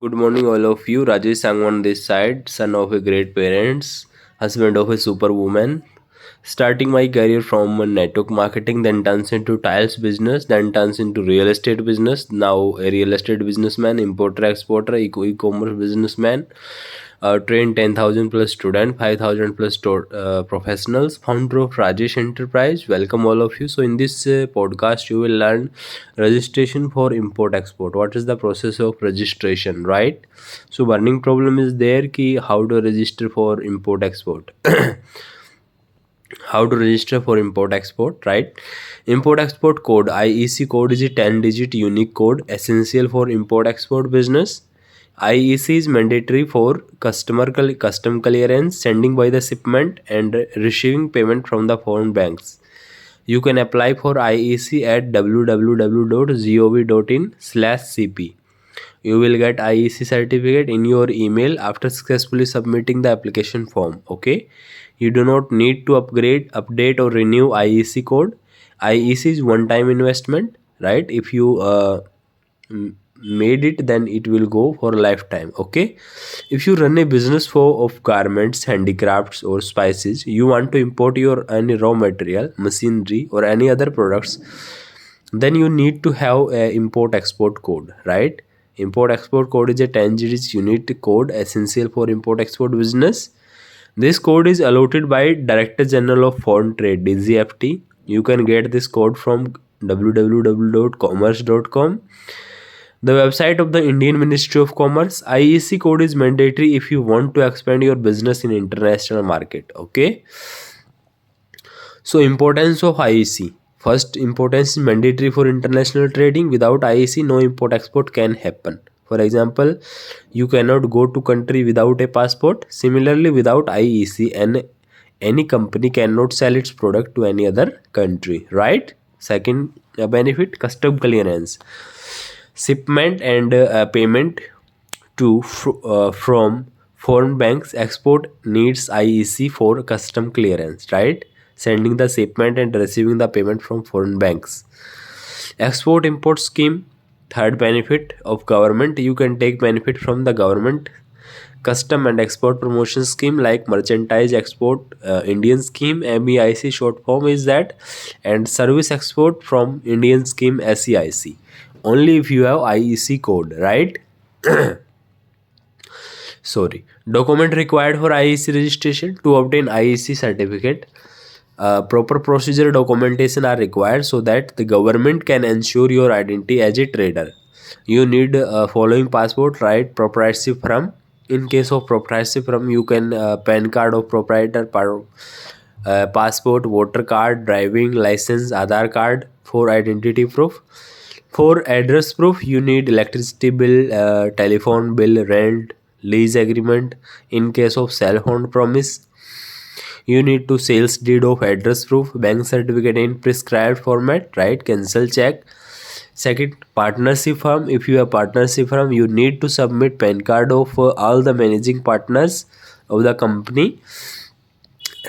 Good morning, all of you. Rajesh Sangwan this side, son of a great parents, husband of a superwoman. Starting my career from network marketing, then turns into tiles business, then turns into real estate business. Now a real estate businessman, importer, exporter, e-commerce businessman. Trained 10,000 plus student, 5,000 plus professionals, founder of Rajesh Enterprise. Welcome all of you. So in this podcast, you will learn registration for import export. What is the process of registration, right? So burning problem is there ki how to register for import export. How to register for import export, right? Import export code, IEC code is a 10 digit unique code essential for import export business. IEC is mandatory for custom clearance, sending by the shipment and receiving payment from the foreign banks. You can apply for IEC at www.gov.in/cp. You will get IEC certificate in your email after successfully submitting the application form. Okay, you do not need to update or renew IEC code. IEC is one time investment, right? If you made it, then it will go for lifetime. Okay, if you run a business for of garments, handicrafts or spices, you want to import your any raw material, machinery or any other products, then you need to have a import export code, right? Import export code is a 10 digit unit code essential for import export business. This code is allotted by Director General of Foreign Trade, DGFT. You can get this code from www.commerce.com, the website of the Indian Ministry of Commerce. IEC code is mandatory if you want to expand your business in international market. Okay, so importance of IEC. First, importance is mandatory for international trading. Without IEC, no import export can happen. For example, you cannot go to country without a passport. Similarly, without IEC, any company cannot sell its product to any other country. Right? Second benefit, custom clearance. Shipment and payment from foreign banks export needs IEC for custom clearance, right? Sending the shipment and receiving the payment from foreign banks. Export import scheme. Third benefit of government, you can take benefit from the government custom and export promotion scheme like merchandise export Indian scheme, MEIC short form is that, and service export from Indian scheme, SEIC. Only if you have IEC code, right? Sorry. Document required for IEC registration. To obtain IEC certificate, proper procedure documentation are required so that the government can ensure your identity as a trader. You need following passport, right? Proprietorship firm. In case of proprietorship firm, you can PAN card of proprietor, passport, voter card, driving license, Aadhaar card for identity proof. For address proof, you need electricity bill, telephone bill, rent, lease agreement. In case of cell phone promise, you need to sales deed of address proof, bank certificate in prescribed format, right? Cancel check. Second, partnership firm. If you have partnership firm, you need to submit PAN card of all the managing partners of the company.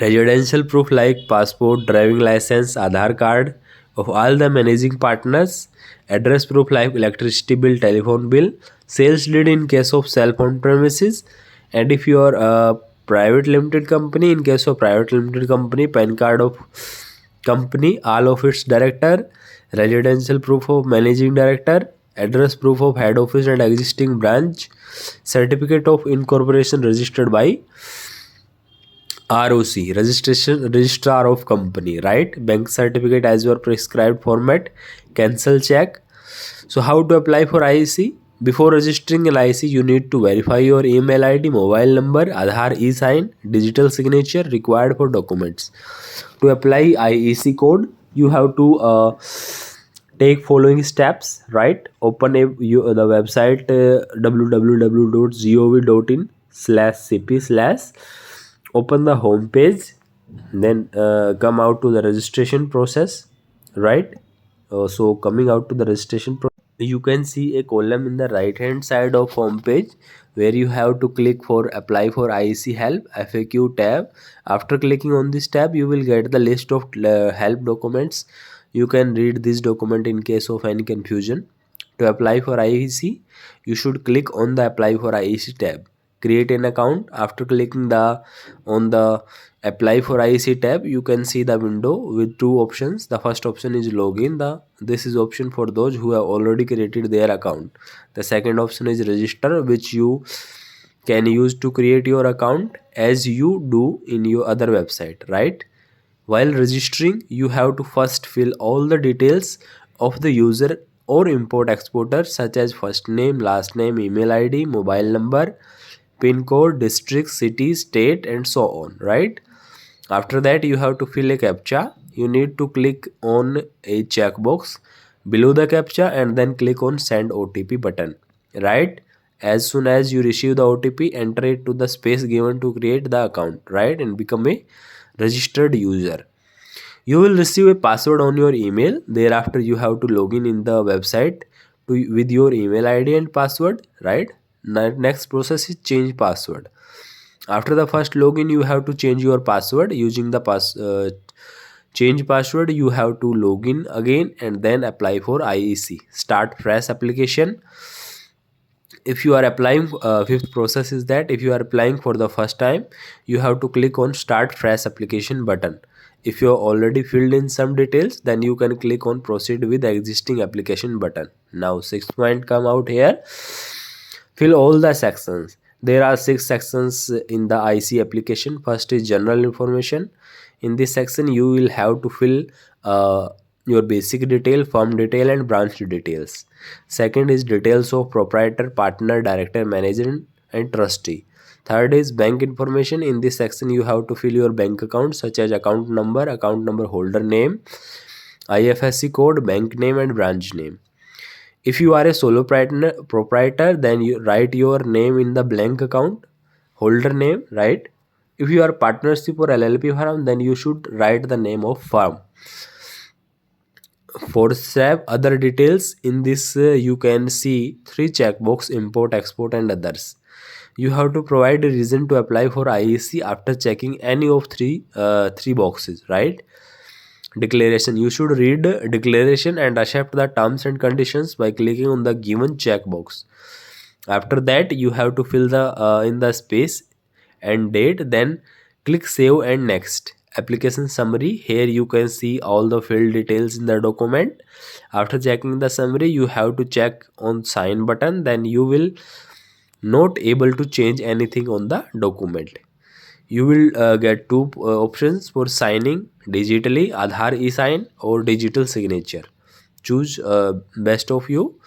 Residential proof like passport, driving license, Aadhaar card of all the managing partners. Address proof like electricity bill, telephone bill. Sales deed in case of cell phone premises. And if you are a private limited company, in case of private limited company, PAN card of company, all of its director. Residential proof of managing director. Address proof of head office and existing branch. Certificate of incorporation registered by ROC, registrar of company, right? Bank certificate as your prescribed format. Cancel check. So how to apply for IEC? Before registering an IEC, you need to verify your email ID, mobile number, Aadhaar e-sign, digital signature required for documents. To apply IEC code, you have to take following steps, right? Open the website www.gov.in/cp/. Open the home page, then come out to the registration process, right? So coming out to the registration process, you can see a column in the right hand side of home page where you have to click for apply for IEC help FAQ tab. After clicking on this tab, you will get the list of help documents. You can read this document in case of any confusion. To apply for IEC, you should click on the Apply for IEC tab. Create an account. After clicking on the Apply for IEC tab, you can see the window with two options. The first option is login. This is option for those who have already created their account. The second option is register, which you can use to create your account as you do in your other website, right? While registering, you have to first fill all the details of the user or import exporter, such as first name, last name, email ID, mobile number, pin code, district, city, state, and so on, right? After that, you have to fill a captcha. You need to click on a checkbox below the captcha and then click on send OTP button, right? As soon as you receive the OTP, enter it to the space given to create the account, right? And become a registered user. You will receive a password on your email. Thereafter, you have to log in the website with your email ID and password, right? Next process is change password. After the first login, you have to change your password. Using the change password, you have to log in again and then apply for IEC. Start fresh application. If you are applying, fifth process is that if you are applying for the first time, you have to click on start fresh application button. If you have already filled in some details, then you can click on proceed with the existing application button. Now sixth point come out here. Fill all the sections. There are 6 sections in the IC application. First is general information. In this section, you will have to fill your basic detail, firm detail, and branch details. Second is details of proprietor, partner, director, manager, and trustee. Third is bank information. In this section, you have to fill your bank account, such as account number holder name, IFSC code, bank name, and branch name. If you are a solo proprietor, then you write your name in the blank account holder name, right? If you are partnership or LLP firm, then you should write the name of firm. For step other details, in this you can see 3 checkbox: import, export, and others. You have to provide a reason to apply for IEC after checking any of three boxes, right? Declaration. You should read declaration and accept the terms and conditions by clicking on the given checkbox. After that, you have to fill the in the space and date, then click save and next. Application summary. Here you can see all the filled details in the document. After checking the summary, you have to check on sign button, then you will not able to change anything on the document. You will get two options for signing digitally: Aadhaar e-sign or digital signature. Choose best of you.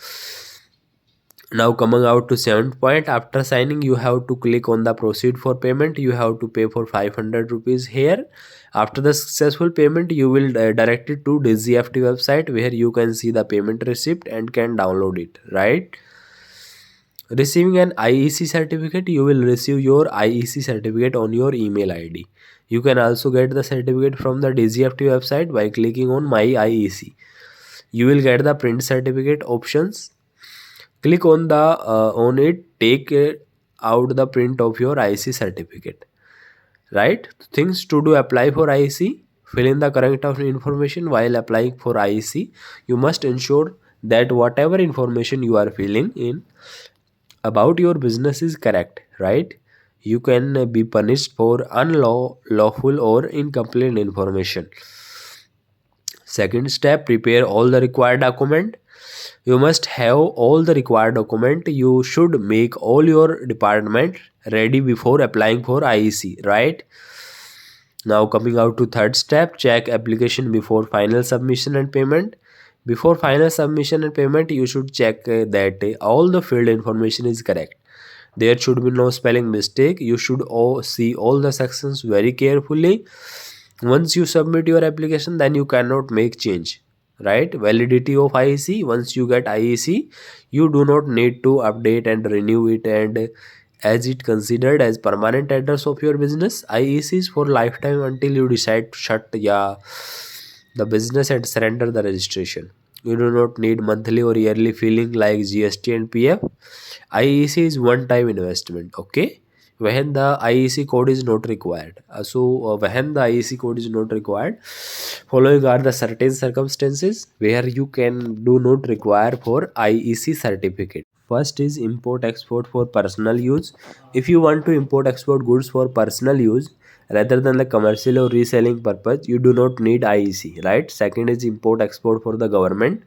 Now coming out to 7th point, after signing you have to click on the proceed for payment. You have to pay for 500 rupees here. After the successful payment, you will direct it to DigiFT website where you can see the payment receipt and can download it, right? Receiving an IEC certificate. You will receive your IEC certificate on your email ID. You can also get the certificate from the DigiFT website by clicking on My IEC. You will get the print certificate options. Click on it. Take out the print of your IEC certificate. Right? Things to do: apply for IEC. Fill in the correct information while applying for IEC. You must ensure that whatever information you are filling in about your business is correct, right? You can be punished for unlawful or incomplete information. Second step, prepare all the required document. You must have all the required document. You should make all your department ready before applying for IEC, right? Now coming out to third step, check application before final submission and payment. Before final submission and payment, you should check that all the filled information is correct. There should be no spelling mistake. You should see all the sections very carefully. Once you submit your application, then you cannot make change, right? Validity of IEC. Once you get IEC, you do not need to update and renew it, and as it considered as permanent address of your business. IEC is for lifetime until you decide to shut the business and surrender the registration. You do not need monthly or yearly filing like GST and PF. IEC is one time investment, okay? when the IEC code is not required. When the IEC code is not required, following are the certain circumstances where you can do not require for IEC certificate. First is import export for personal use. If you want to import export goods for personal use rather than the commercial or reselling purpose, you do not need IEC, right? Second is import export for the government.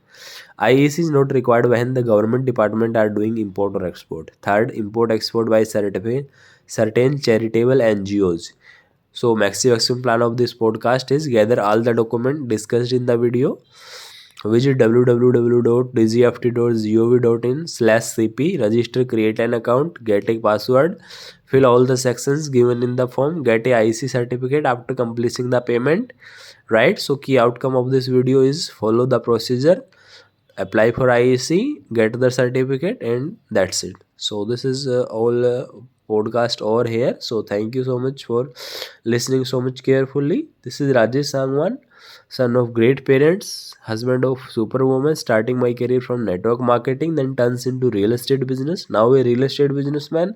IEC is not required when the government department are doing import or export. Third, import export by certain charitable NGOs. So maximum plan of this podcast is gather all the document discussed in the video. Visit www.dgft.gov.in/cp, register, create an account, get a password, fill all the sections given in the form, get a IC certificate after completing the payment, right? So key outcome of this video is follow the procedure, apply for IEC, get the certificate, and that's it. So this is all podcast over here. So thank you so much for listening so much carefully. This is Rajesh Sangwan, son of great parents, husband of superwoman, starting my career from network marketing, then turns into real estate business. Now a real estate businessman,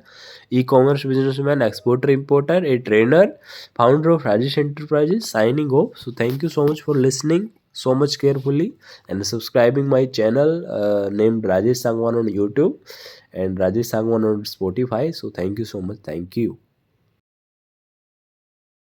e-commerce businessman, exporter, importer, a trainer, founder of Rajesh Enterprises, signing off. So thank you so much for listening so much carefully and subscribing my channel named Rajesh Sangwan on YouTube and Rajesh Sangwan on Spotify. So thank you so much. Thank you.